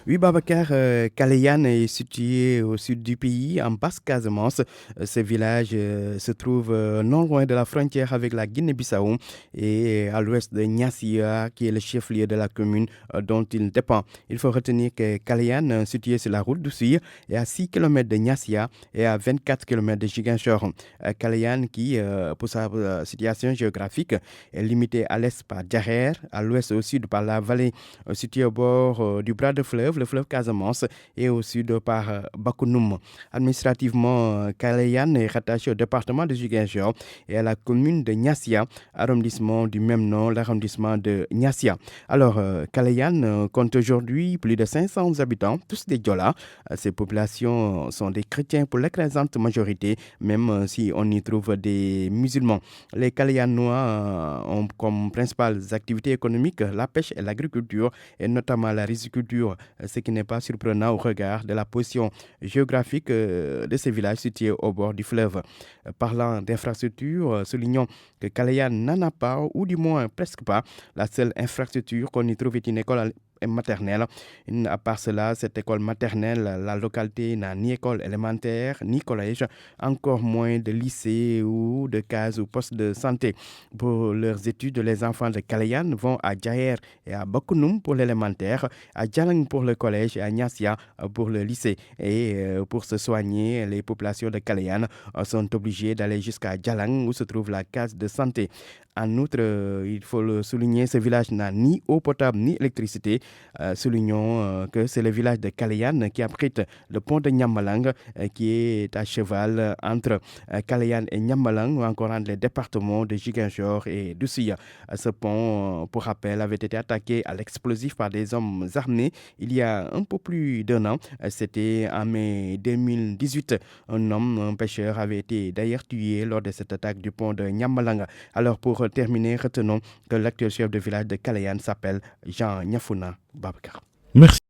Oui, Babacar, Kalayan est situé au sud du pays, en Basse-Casamance. Ce village se trouve non loin de la frontière avec la Guinée-Bissau et à l'ouest de Niassia, qui est le chef-lieu de la commune dont il dépend. Il faut retenir que Kalayan, situé sur la route du Sire, est à 6 km de Niassia et à 24 km de Ziguinchor. Kalayan, qui, pour sa situation géographique, est limité à l'est par Djaher, à l'ouest et au sud par la vallée située au bord du bras de fleuve, le fleuve Casamance, et au sud par Bakounoum. Administrativement, Kalayan est rattaché au département de Ziguinchor et à la commune de Niassia, arrondissement du même nom, l'arrondissement de Niassia. Alors, Kalayan compte aujourd'hui plus de 500 habitants, tous des Diola. Ces populations sont des chrétiens pour l'écrasante majorité, même si on y trouve des musulmans. Les Kalayanois ont comme principales activités économiques la pêche et l'agriculture, et notamment la riziculture, ce qui n'est pas surprenant au regard de la position géographique de ces villages situés au bord du fleuve. Parlant d'infrastructures, soulignons que Kalayan n'en a pas, ou du moins presque pas. La seule infrastructure qu'on y trouve est une école maternelle. À part cela, cette école maternelle, la localité n'a ni école élémentaire, ni collège, encore moins de lycée ou de cases ou postes de santé. Pour leurs études, les enfants de Kalayan vont à Djaher et à Bakounoum pour l'élémentaire, à Djalang pour le collège et à Niassia pour le lycée. Et pour se soigner, les populations de Kalayan sont obligées d'aller jusqu'à Djalang où se trouve la case de santé. En outre, il faut le souligner, ce village n'a ni eau potable ni électricité. Soulignons que c'est le village de Kalayan qui abrite le pont de Nyambalang qui est à cheval entre Kalayan et Nyambalang, ou encore entre les départements de Ziguinchor et d'Oussouya. Ce pont, pour rappel, avait été attaqué à l'explosif par des hommes armés il y a un peu plus d'un an. C'était en mai 2018. Un pêcheur, avait été d'ailleurs tué lors de cette attaque du pont de Nyambalang. Alors pour terminer, retenons que l'actuel chef de village de Kalayan s'appelle Jean Nyafuna Babakar. Merci.